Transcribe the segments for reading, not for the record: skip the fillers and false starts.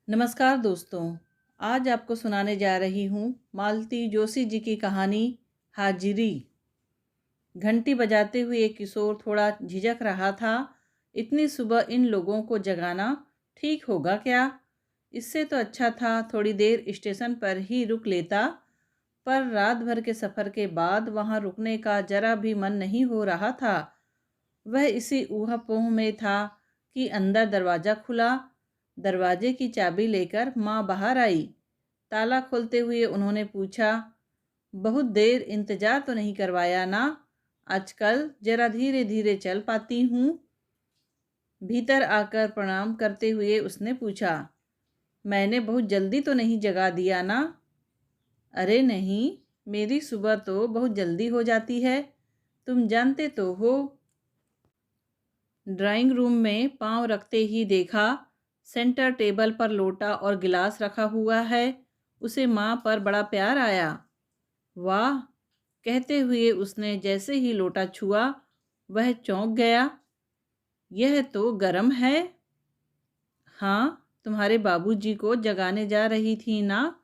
नमस्कार दोस्तों। आज आपको सुनाने जा रही हूँ मालती जोशी जी की कहानी हाजिरी। घंटी बजाते हुए एक किशोर थोड़ा झिझक रहा था। इतनी सुबह इन लोगों को जगाना ठीक होगा क्या? इससे तो अच्छा था थोड़ी देर स्टेशन पर ही रुक लेता। पर रात भर के सफ़र के बाद वहाँ रुकने का जरा भी मन नहीं हो रहा था। वह इसी ऊहा-पोह में था कि अंदर दरवाज़ा खुला। दरवाजे की चाबी लेकर माँ बाहर आई। ताला खोलते हुए उन्होंने पूछा, बहुत देर इंतज़ार तो नहीं करवाया ना? आजकल जरा धीरे धीरे चल पाती हूँ। भीतर आकर प्रणाम करते हुए उसने पूछा, मैंने बहुत जल्दी तो नहीं जगा दिया ना? अरे नहीं, मेरी सुबह तो बहुत जल्दी हो जाती है, तुम जानते तो हो। ड्राइंग रूम में पाँव रखते ही देखा, सेंटर टेबल पर लोटा और गिलास रखा हुआ है। उसे माँ पर बड़ा प्यार आया। वाह, कहते हुए उसने जैसे ही लोटा छुआ, वह चौंक गया। यह तो गर्म है। हाँ, तुम्हारे बाबूजी को जगाने जा रही थी ना?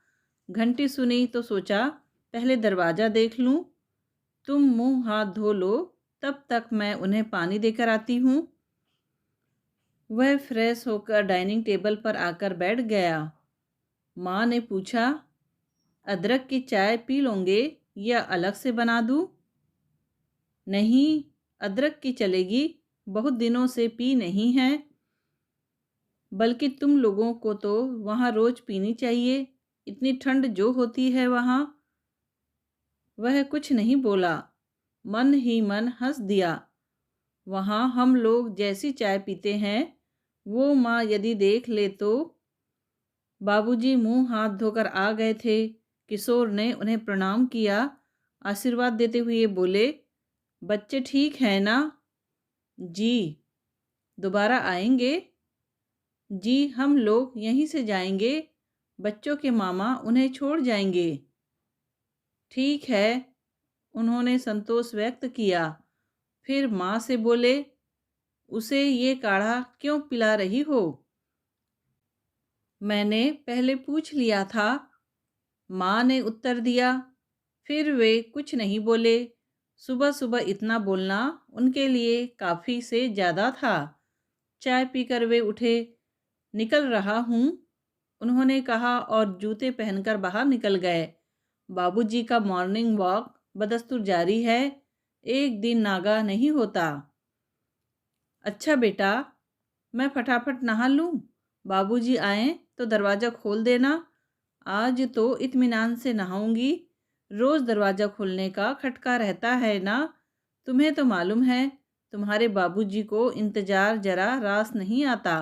घंटी सुनी तो सोचा पहले दरवाज़ा देख लूँ। तुम मुंह हाथ धो लो, तब तक मैं उन्हें पानी देकर आती हूँ। वह फ्रेश होकर डाइनिंग टेबल पर आकर बैठ गया। माँ ने पूछा, अदरक की चाय पी लोगे या अलग से बना दूँ? नहीं, अदरक की चलेगी, बहुत दिनों से पी नहीं है। बल्कि तुम लोगों को तो वहाँ रोज पीनी चाहिए, इतनी ठंड जो होती है वहाँ। वह कुछ नहीं बोला, मन ही मन हंस दिया। वहाँ हम लोग जैसी चाय पीते हैं, वो माँ यदि देख ले तो। बाबूजी मुंह हाथ धोकर आ गए थे। किशोर ने उन्हें प्रणाम किया। आशीर्वाद देते हुए बोले, बच्चे ठीक हैं ना? जी। दोबारा आएंगे? जी, हम लोग यहीं से जाएंगे, बच्चों के मामा उन्हें छोड़ जाएंगे। ठीक है, उन्होंने संतोष व्यक्त किया। फिर माँ से बोले, उसे ये काढ़ा क्यों पिला रही हो? मैंने पहले पूछ लिया था, माँ ने उत्तर दिया। फिर वे कुछ नहीं बोले। सुबह सुबह इतना बोलना उनके लिए काफ़ी से ज़्यादा था। चाय पीकर वे उठे। निकल रहा हूँ, उन्होंने कहा और जूते पहनकर बाहर निकल गए। बाबूजी का मॉर्निंग वॉक बदस्तूर जारी है, एक दिन नागा नहीं होता। अच्छा बेटा, मैं फटाफट नहा लूँ, बाबूजी आए तो दरवाज़ा खोल देना। आज तो इत्मीनान से नहाऊंगी, रोज़ दरवाज़ा खोलने का खटका रहता है ना? तुम्हें तो मालूम है, तुम्हारे बाबूजी को इंतज़ार जरा रास नहीं आता।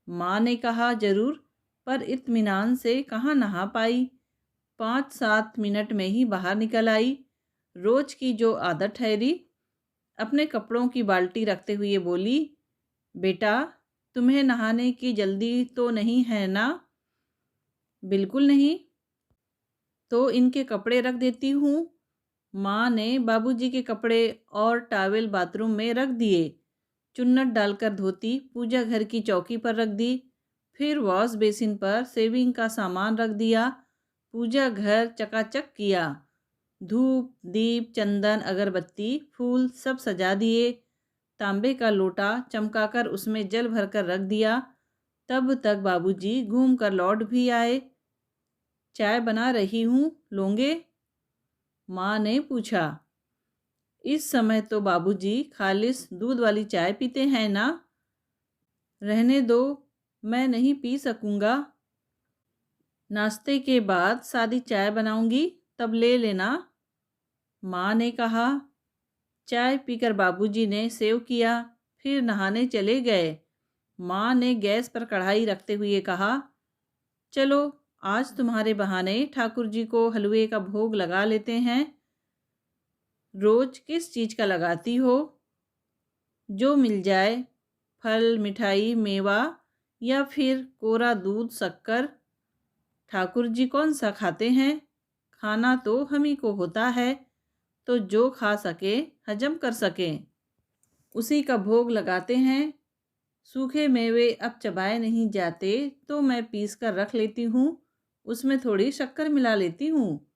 माँ ने कहा, जरूर, पर इत्मीनान से कहाँ नहा पाई। 5-7 मिनट में ही बाहर निकल आई। रोज की जो आदत ठहरी। अपने कपड़ों की बाल्टी रखते हुए बोली, बेटा, तुम्हें नहाने की जल्दी तो नहीं है ना? बिल्कुल नहीं। तो इनके कपड़े रख देती हूँ। माँ ने बाबूजी के कपड़े और टॉवेल बाथरूम में रख दिए। चुन्नट डालकर धोती पूजा घर की चौकी पर रख दी। फिर वॉश बेसिन पर सेविंग का सामान रख दिया। पूजा घर चकाचक किया। धूप, दीप, चंदन, अगरबत्ती, फूल सब सजा दिए। तांबे का लोटा चमकाकर उसमें जल भरकर रख दिया। तब तक बाबूजी घूम कर लौट भी आए। चाय बना रही हूँ, लोगे? माँ ने पूछा। इस समय तो बाबूजी खालिस दूध वाली चाय पीते हैं ना? रहने दो, मैं नहीं पी सकूँगा। नाश्ते के बाद सादी चाय बनाऊंगी, तब ले लेना, माँ ने कहा। चाय पीकर बाबूजी ने सेव किया, फिर नहाने चले गए। माँ ने गैस पर कढ़ाई रखते हुए कहा, चलो आज तुम्हारे बहाने ठाकुर जी को हलवे का भोग लगा लेते हैं। रोज किस चीज़ का लगाती हो? जो मिल जाए, फल, मिठाई, मेवा या फिर कोरा दूध, शक्कर। ठाकुर जी कौन सा खाते हैं? खाना तो हम ही को होता है, तो जो खा सके, हजम कर सके, उसी का भोग लगाते हैं। सूखे मेवे अब चबाए नहीं जाते तो मैं पीस कर रख लेती हूँ, उसमें थोड़ी शक्कर मिला लेती हूँ।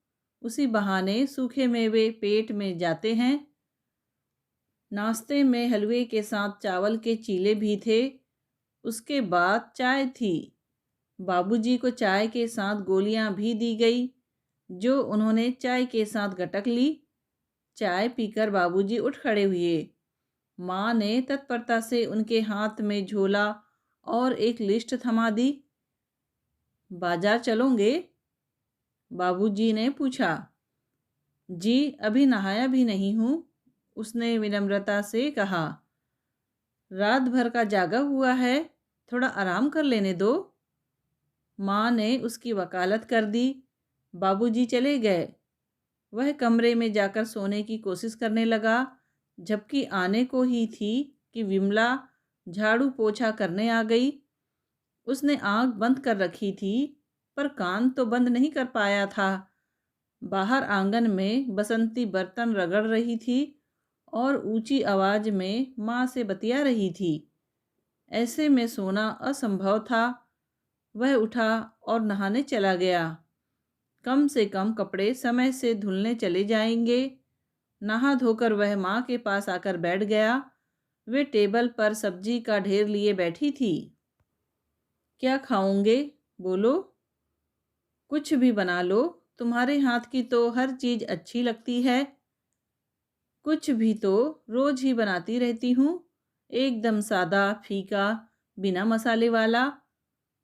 उसी बहाने सूखे मेवे पेट में जाते हैं। नाश्ते में हलवे के साथ चावल के चीले भी थे। उसके बाद चाय थी। बाबूजी को चाय के साथ गोलियां भी दी गई, जो उन्होंने चाय के साथ गटक ली। चाय पीकर बाबूजी उठ खड़े हुए। माँ ने तत्परता से उनके हाथ में झोला और एक लिस्ट थमा दी। बाजार चलोगे? बाबूजी ने पूछा। जी, अभी नहाया भी नहीं हूँ, उसने विनम्रता से कहा। रात भर का जागा हुआ है, थोड़ा आराम कर लेने दो। माँ ने उसकी वकालत कर दी। बाबूजी चले गए। वह कमरे में जाकर सोने की कोशिश करने लगा। झपकी आने को ही थी कि विमला झाड़ू पोछा करने आ गई। उसने आंख बंद कर रखी थी, पर कान तो बंद नहीं कर पाया था। बाहर आंगन में बसंती बर्तन रगड़ रही थी और ऊंची आवाज में माँ से बतिया रही थी। ऐसे में सोना असंभव था। वह उठा और नहाने चला गया। कम से कम कपड़े समय से धुलने चले जाएंगे। नहा धोकर वह माँ के पास आकर बैठ गया। वे टेबल पर सब्जी का ढेर लिए बैठी थी। क्या खाओगे? बोलो। कुछ भी बना लो, तुम्हारे हाथ की तो हर चीज अच्छी लगती है। कुछ भी तो रोज ही बनाती रहती हूँ, एकदम सादा फीका, बिना मसाले वाला।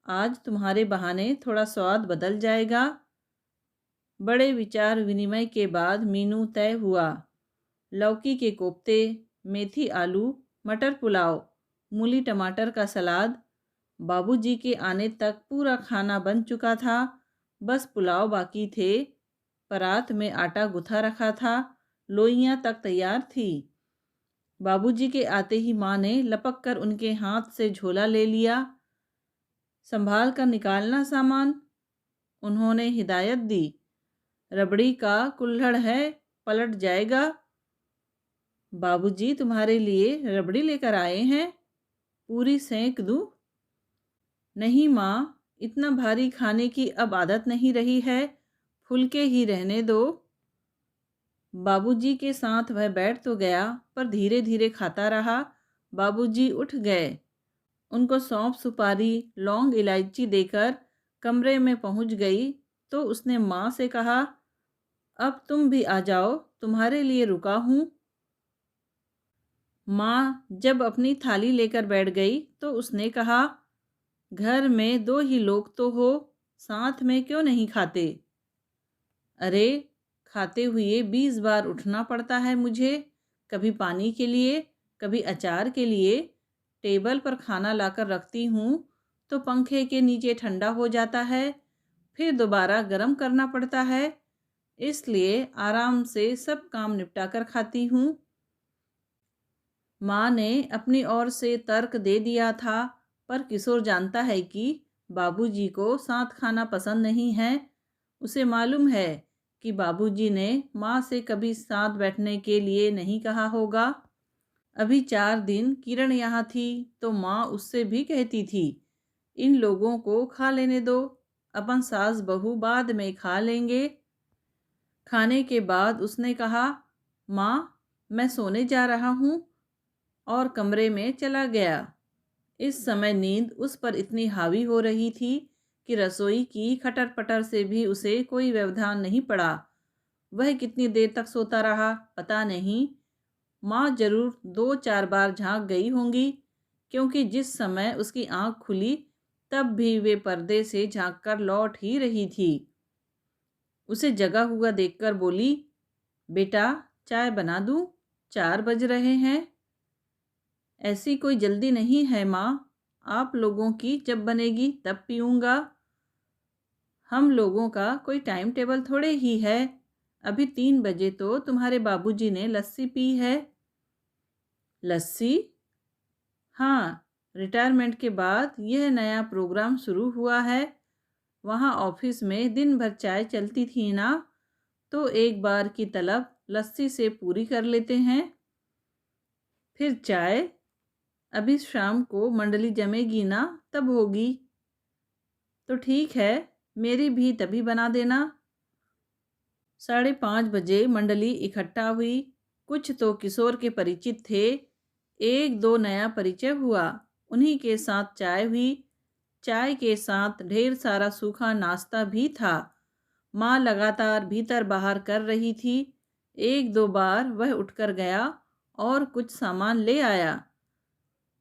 आज तुम्हारे बहाने थोड़ा स्वाद बदल जाएगा। बड़े विचार विनिमय के बाद मीनू तय हुआ। लौकी के कोफ्ते, मेथी आलू, मटर पुलाव, मूली टमाटर का सलाद। बाबूजी के आने तक पूरा खाना बन चुका था। बस पुलाव बाकी थे। परात में आटा गुथा रखा था। लोइयां तक तैयार थी। बाबूजी के आते ही माँ ने लपक कर उनके हाथ से झोला ले लिया। संभाल कर निकालना सामान, उन्होंने हिदायत दी। रबड़ी का कुल्हड़ है, पलट जाएगा। बाबूजी तुम्हारे लिए रबड़ी लेकर आए हैं, पूरी सेंक दूं? नहीं माँ, इतना भारी खाने की अब आदत नहीं रही है, फुलके ही रहने दो। बाबूजी के साथ वह बैठ तो गया, पर धीरे धीरे खाता रहा। बाबूजी उठ गए। उनको सौंफ सुपारी लौंग इलायची देकर कमरे में पहुंच गई तो उसने माँ से कहा, अब तुम भी आ जाओ, तुम्हारे लिए रुका हूँ। माँ जब अपनी थाली लेकर बैठ गई तो उसने कहा, घर में 2 ही लोग तो हो, साथ में क्यों नहीं खाते? अरे, खाते हुए 20 बार उठना पड़ता है मुझे, कभी पानी के लिए, कभी अचार के लिए। टेबल पर खाना लाकर रखती हूँ तो पंखे के नीचे ठंडा हो जाता है, फिर दोबारा गर्म करना पड़ता है। इसलिए आराम से सब काम निपटा कर खाती हूँ। माँ ने अपनी ओर से तर्क दे दिया था, पर किशोर जानता है कि बाबूजी को साथ खाना पसंद नहीं है। उसे मालूम है कि बाबूजी ने माँ से कभी साथ बैठने के लिए नहीं कहा होगा। अभी 4 दिन किरण यहाँ थी तो माँ उससे भी कहती थी, इन लोगों को खा लेने दो, अपन सास बहू बाद में खा लेंगे। खाने के बाद उसने कहा, माँ मैं सोने जा रहा हूँ, और कमरे में चला गया। इस समय नींद उस पर इतनी हावी हो रही थी कि रसोई की खटर पटर से भी उसे कोई व्यवधान नहीं पड़ा। वह कितनी देर तक सोता रहा पता नहीं। माँ जरूर 2-4 बार झांक गई होंगी, क्योंकि जिस समय उसकी आंख खुली तब भी वे पर्दे से झांक कर लौट ही रही थी। उसे जगा हुआ देखकर बोली, बेटा चाय बना दूं? 4 बज रहे हैं। ऐसी कोई जल्दी नहीं है माँ, आप लोगों की जब बनेगी तब पीऊँगा। हम लोगों का कोई टाइम टेबल थोड़े ही है। अभी 3 बजे तो तुम्हारे बाबूजी ने लस्सी पी है। लस्सी? हाँ, रिटायरमेंट के बाद यह नया प्रोग्राम शुरू हुआ है। वहाँ ऑफिस में दिन भर चाय चलती थी ना, तो एक बार की तलब लस्सी से पूरी कर लेते हैं। फिर चाय। अभी शाम को मंडली जमेगी ना, तब होगी। तो ठीक है, मेरी भी तभी बना देना। 5:30 बजे मंडली इकट्ठा हुई। कुछ तो किशोर के परिचित थे, एक दो नया परिचय हुआ। उन्हीं के साथ चाय हुई। चाय के साथ ढेर सारा सूखा नाश्ता भी था। माँ लगातार भीतर बाहर कर रही थी। एक दो बार वह उठकर गया और कुछ सामान ले आया।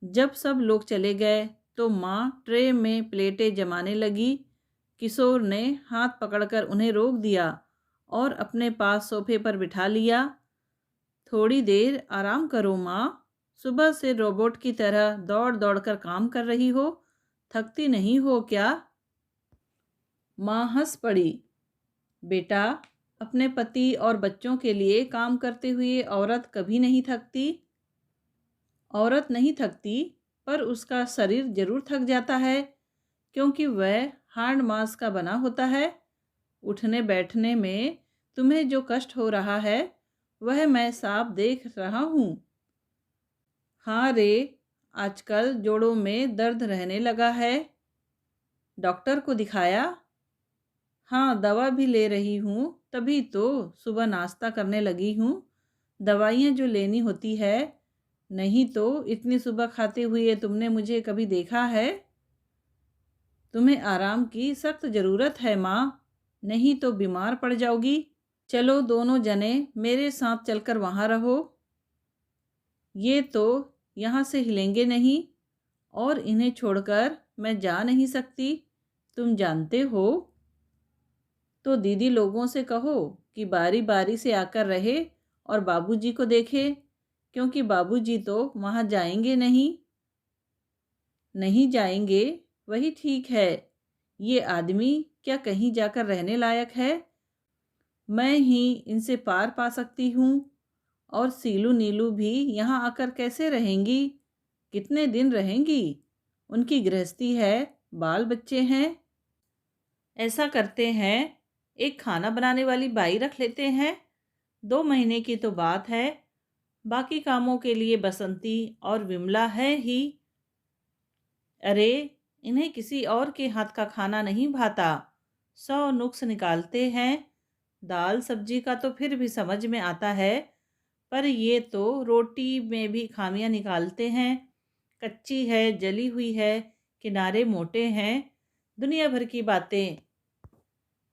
जब सब लोग चले गए तो माँ ट्रे में प्लेटें जमाने लगी। किशोर ने हाथ पकड़कर उन्हें रोक दिया और अपने पास सोफे पर बिठा लिया। थोड़ी देर आराम करो माँ, सुबह से रोबोट की तरह दौड़ दौड़ कर काम कर रही हो, थकती नहीं हो क्या? माँ हंस पड़ी। बेटा, अपने पति और बच्चों के लिए काम करते हुए औरत कभी नहीं थकती। औरत नहीं थकती, पर उसका शरीर जरूर थक जाता है, क्योंकि वह हार्ड मांस का बना होता है। उठने बैठने में तुम्हें जो कष्ट हो रहा है, वह मैं साफ देख रहा हूँ। हाँ रे, आजकल जोड़ों में दर्द रहने लगा है। डॉक्टर को दिखाया? हाँ, दवा भी ले रही हूँ, तभी तो सुबह नाश्ता करने लगी हूँ। दवाइयाँ जो लेनी होती है, नहीं तो इतनी सुबह खाते हुए तुमने मुझे कभी देखा है? तुम्हें आराम की सख्त ज़रूरत है माँ, नहीं तो बीमार पड़ जाओगी। चलो दोनों जने मेरे साथ चलकर वहाँ रहो। ये तो यहाँ से हिलेंगे नहीं, और इन्हें छोड़कर मैं जा नहीं सकती, तुम जानते हो। तो दीदी लोगों से कहो कि बारी बारी से आकर रहे और बाबूजी को देखे, क्योंकि बाबूजी तो वहाँ जाएंगे नहीं। नहीं जाएंगे, वही ठीक है। ये आदमी क्या कहीं जाकर रहने लायक है? मैं ही इनसे पार पा सकती हूँ। और सीलू नीलू भी यहाँ आकर कैसे रहेंगी? कितने दिन रहेंगी? उनकी गृहस्थी है, बाल बच्चे हैं। ऐसा करते हैं, एक खाना बनाने वाली बाई रख लेते हैं। 2 महीने की तो बात है, बाकी कामों के लिए बसंती और विमला है ही। अरे, इन्हें किसी और के हाथ का खाना नहीं भाता। 100 नुक्स निकालते हैं। दाल सब्जी का तो फिर भी समझ में आता है, पर ये तो रोटी में भी खामियां निकालते हैं। कच्ची है, जली हुई है, किनारे मोटे हैं, दुनिया भर की बातें।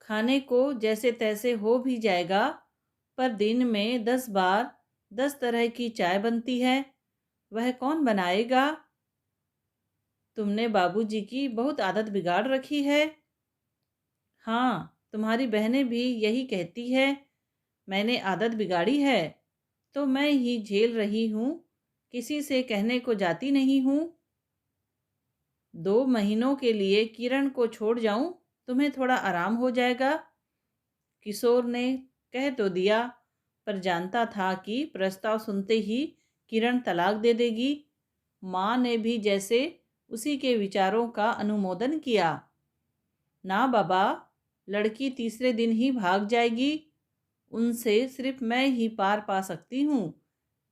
खाने को जैसे तैसे हो भी जाएगा, पर दिन में 10 बार 10 तरह की चाय बनती है, वह कौन बनाएगा? तुमने बाबूजी की बहुत आदत बिगाड़ रखी है। हाँ, तुम्हारी बहनें भी यही कहती है। मैंने आदत बिगाड़ी है तो मैं ही झेल रही हूँ, किसी से कहने को जाती नहीं हूँ। 2 महीनों के लिए किरण को छोड़ जाऊं, तुम्हें थोड़ा आराम हो जाएगा। किशोर ने कह तो दिया, पर जानता था कि प्रस्ताव सुनते ही किरण तलाक दे देगी। माँ ने भी जैसे उसी के विचारों का अनुमोदन किया। ना बाबा, लड़की तीसरे दिन ही भाग जाएगी। उनसे सिर्फ मैं ही पार पा सकती हूँ,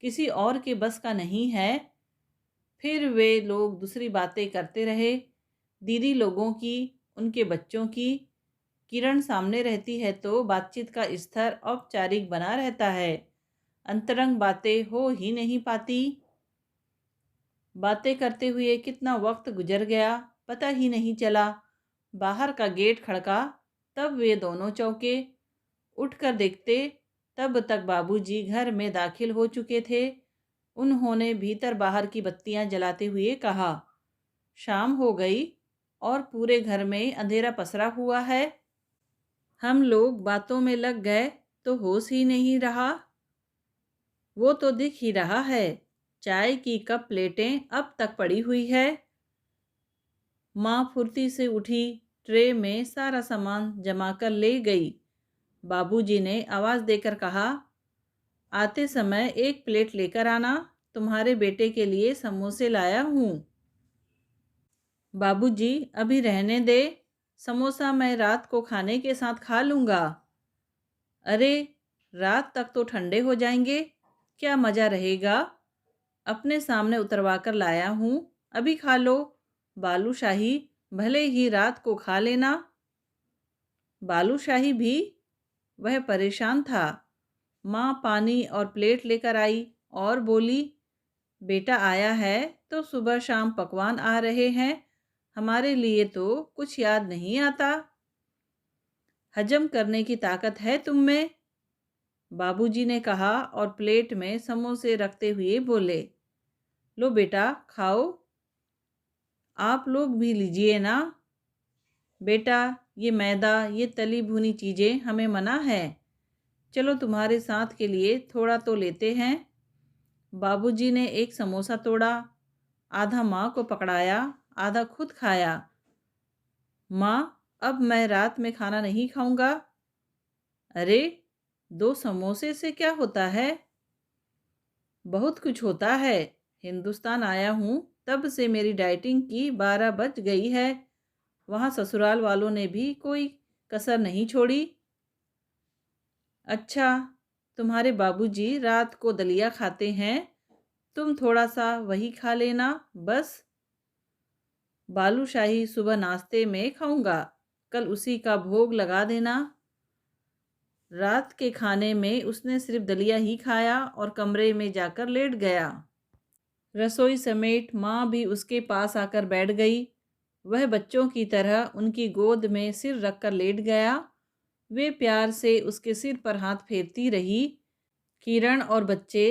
किसी और के बस का नहीं है। फिर वे लोग दूसरी बातें करते रहे, दीदी लोगों की, उनके बच्चों की। किरण सामने रहती है तो बातचीत का स्तर औपचारिक बना रहता है, अंतरंग बातें हो ही नहीं पाती। बातें करते हुए कितना वक्त गुजर गया, पता ही नहीं चला। बाहर का गेट खड़का, तब वे दोनों चौंके। उठकर देखते, तब तक बाबूजी घर में दाखिल हो चुके थे। उन्होंने भीतर बाहर की बत्तियां जलाते हुए कहा, शाम हो गई और पूरे घर में अंधेरा पसरा हुआ है। हम लोग बातों में लग गए तो होश ही नहीं रहा। वो तो दिख ही रहा है, चाय की कप प्लेटें अब तक पड़ी हुई है। माँ फुर्ती से उठी, ट्रे में सारा सामान जमा कर ले गई। बाबूजी ने आवाज़ देकर कहा, आते समय एक प्लेट लेकर आना, तुम्हारे बेटे के लिए समोसे लाया हूँ। बाबूजी, अभी रहने दे, समोसा मैं रात को खाने के साथ खा लूँगा। अरे, रात तक तो ठंडे हो जाएंगे, क्या मज़ा रहेगा। अपने सामने उतरवा कर लाया हूँ, अभी खा लो। बालूशाही भले ही रात को खा लेना। बालूशाही भी वह परेशान था। माँ पानी और प्लेट लेकर आई और बोली, बेटा आया है तो सुबह शाम पकवान आ रहे हैं, हमारे लिए तो कुछ याद नहीं आता। हजम करने की ताकत है तुम में। बाबूजी ने कहा और प्लेट में समोसे रखते हुए बोले, लो बेटा खाओ, आप लोग भी लीजिए ना। बेटा ये मैदा, ये तली भुनी चीज़ें हमें मना है, चलो तुम्हारे साथ के लिए थोड़ा तो लेते हैं। बाबूजी ने एक समोसा तोड़ा, आधा माँ को पकड़ाया, आधा खुद खाया। माँ, अब मैं रात में खाना नहीं खाऊंगा। अरे, दो समोसे से क्या होता है? बहुत कुछ होता है। हिंदुस्तान आया हूँ तब से मेरी डाइटिंग की 12 बज गई है। वहाँ ससुराल वालों ने भी कोई कसर नहीं छोड़ी। अच्छा, तुम्हारे बाबूजी रात को दलिया खाते हैं, तुम थोड़ा सा वही खा लेना बस। बालूशाही सुबह नाश्ते में खाऊंगा, कल उसी का भोग लगा देना। रात के खाने में उसने सिर्फ दलिया ही खाया और कमरे में जाकर लेट गया। रसोई समेत माँ भी उसके पास आकर बैठ गई। वह बच्चों की तरह उनकी गोद में सिर रखकर लेट गया। वे प्यार से उसके सिर पर हाथ फेरती रही। किरण और बच्चे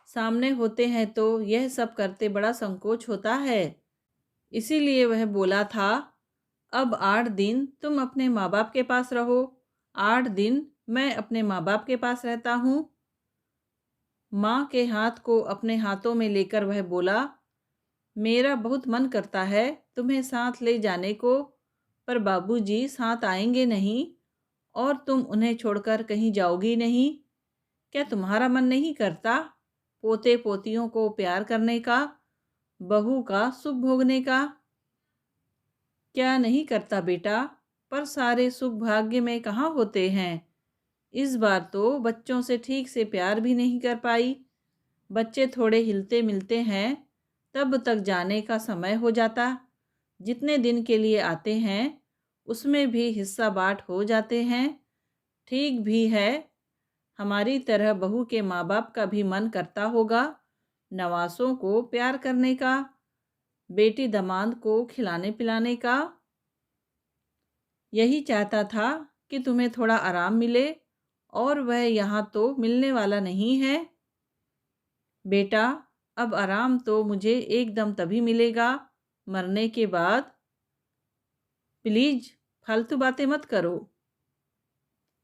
सामने होते हैं तो यह सब करते बड़ा संकोच होता है। इसीलिए वह बोला था, अब 8 दिन तुम अपने माँ बाप के पास रहो, 8 दिन मैं अपने माँ बाप के पास रहता हूँ। माँ के हाथ को अपने हाथों में लेकर वह बोला, मेरा बहुत मन करता है तुम्हें साथ ले जाने को, पर बाबूजी साथ आएंगे नहीं और तुम उन्हें छोड़कर कहीं जाओगी नहीं। क्या तुम्हारा मन नहीं करता पोते पोतियों को प्यार करने का, बहू का सुख भोगने का? क्या नहीं करता बेटा, पर सारे सुख भाग्य में कहाँ होते हैं। इस बार तो बच्चों से ठीक से प्यार भी नहीं कर पाई। बच्चे थोड़े हिलते मिलते हैं तब तक जाने का समय हो जाता। जितने दिन के लिए आते हैं उसमें भी हिस्सा बाँट हो जाते हैं। ठीक भी है, हमारी तरह बहू के माँ बाप का भी मन करता होगा नवासों को प्यार करने का, बेटी दामाद को खिलाने पिलाने का। यही चाहता था कि तुम्हें थोड़ा आराम मिले, और वह यहाँ तो मिलने वाला नहीं है। बेटा, अब आराम तो मुझे एकदम तभी मिलेगा, मरने के बाद। प्लीज फालतू बातें मत करो।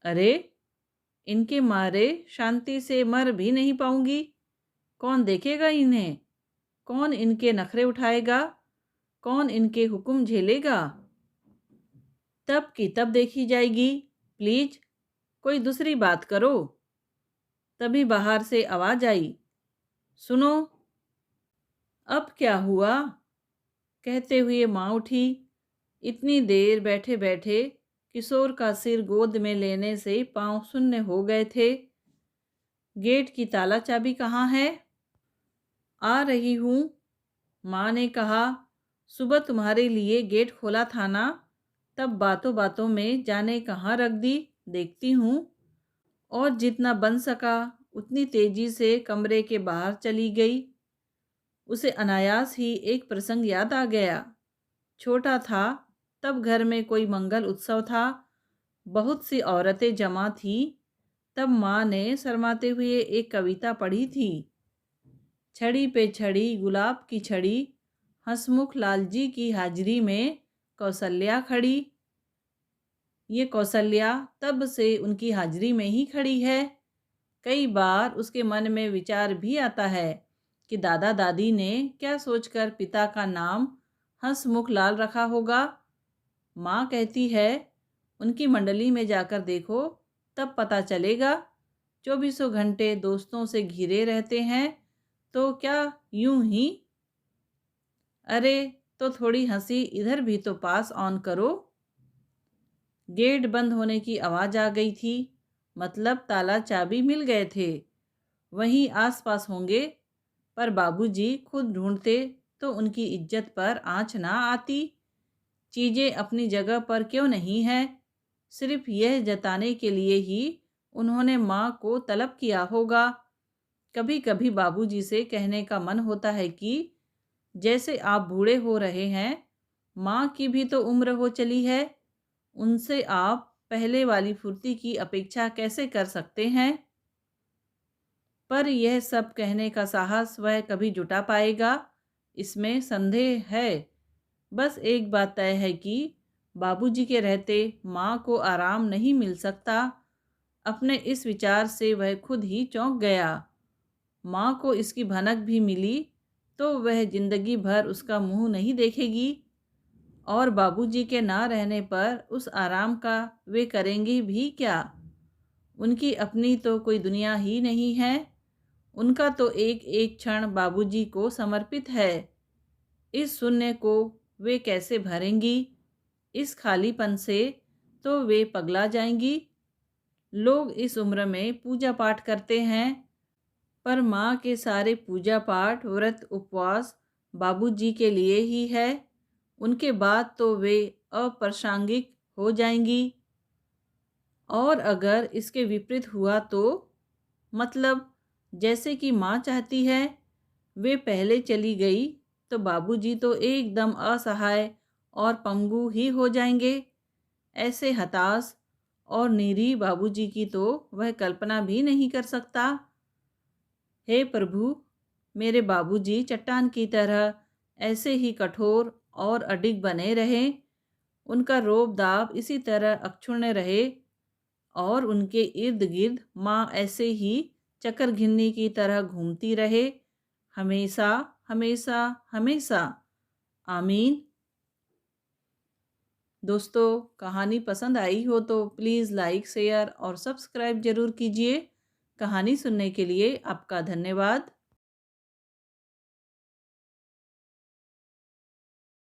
अरे, इनके मारे शांति से मर भी नहीं पाऊंगी। कौन देखेगा इन्हें? कौन इनके नखरे उठाएगा? कौन इनके हुक्म झेलेगा? तब की तब देखी जाएगी। प्लीज कोई दूसरी बात करो। तभी बाहर से आवाज आई, सुनो। अब क्या हुआ? कहते हुए माँ उठी। इतनी देर बैठे बैठे किशोर का सिर गोद में लेने से पांव शून्य हो गए थे। गेट की ताला चाबी कहाँ है? आ रही हूँ। माँ ने कहा, सुबह तुम्हारे लिए गेट खोला था ना, तब बातों बातों में जाने कहाँ रख दी, देखती हूँ। और जितना बन सका उतनी तेजी से कमरे के बाहर चली गई। उसे अनायास ही एक प्रसंग याद आ गया। छोटा था तब घर में कोई मंगल उत्सव था, बहुत सी औरतें जमा थीं। तब माँ ने शर्माते हुए एक कविता पढ़ी थी, छड़ी पे छड़ी गुलाब की छड़ी, हंसमुख लालजी की हाजिरी में कौशल्या खड़ी। ये कौशल्या तब से उनकी हाजिरी में ही खड़ी है। कई बार उसके मन में विचार भी आता है कि दादा दादी ने क्या सोचकर पिता का नाम हंसमुख लाल रखा होगा। माँ कहती है, उनकी मंडली में जाकर देखो, तब पता चलेगा। 24 घंटे दोस्तों से घिरे रहते हैं तो क्या यूं ही? अरे, तो थोड़ी हंसी इधर भी तो पास ऑन करो। गेट बंद होने की आवाज़ आ गई थी, मतलब ताला चाबी मिल गए थे। वहीं आसपास होंगे। पर बाबूजी खुद ढूंढते तो उनकी इज्जत पर आँच ना आती। चीज़ें अपनी जगह पर क्यों नहीं है, सिर्फ यह जताने के लिए ही उन्होंने माँ को तलब किया होगा। कभी कभी बाबूजी से कहने का मन होता है कि जैसे आप बूढ़े हो रहे हैं, माँ की भी तो उम्र हो चली है, उनसे आप पहले वाली फुर्ती की अपेक्षा कैसे कर सकते हैं। पर यह सब कहने का साहस वह कभी जुटा पाएगा, इसमें संदेह है। बस एक बात तय है कि बाबूजी के रहते माँ को आराम नहीं मिल सकता। अपने इस विचार से वह खुद ही चौंक गया। माँ को इसकी भनक भी मिली तो वह जिंदगी भर उसका मुंह नहीं देखेगी, और बाबूजी के ना रहने पर उस आराम का वे करेंगे भी क्या। उनकी अपनी तो कोई दुनिया ही नहीं है, उनका तो एक एक क्षण बाबूजी को समर्पित है। इस शून्य को वे कैसे भरेंगी, इस खालीपन से तो वे पगला जाएंगी। लोग इस उम्र में पूजा पाठ करते हैं, पर माँ के सारे पूजा पाठ व्रत उपवास बाबूजी के लिए ही है। उनके बाद तो वे अप्रासंगिक हो जाएंगी। और अगर इसके विपरीत हुआ तो, मतलब जैसे कि माँ चाहती है, वे पहले चली गई तो बाबूजी तो एकदम असहाय और पंगु ही हो जाएंगे। ऐसे हताश और निरीह बाबूजी की तो वह कल्पना भी नहीं कर सकता। हे प्रभु, मेरे बाबूजी चट्टान की तरह ऐसे ही कठोर और अडिग बने रहें, उनका रोब दाब इसी तरह अक्षुण्ण रहे, और उनके इर्द गिर्द माँ ऐसे ही चक्कर घिन्नी की तरह घूमती रहे, हमेशा हमेशा हमेशा। आमीन। दोस्तों, कहानी पसंद आई हो तो प्लीज़ लाइक, शेयर और सब्सक्राइब ज़रूर कीजिए। कहानी सुनने के लिए आपका धन्यवाद।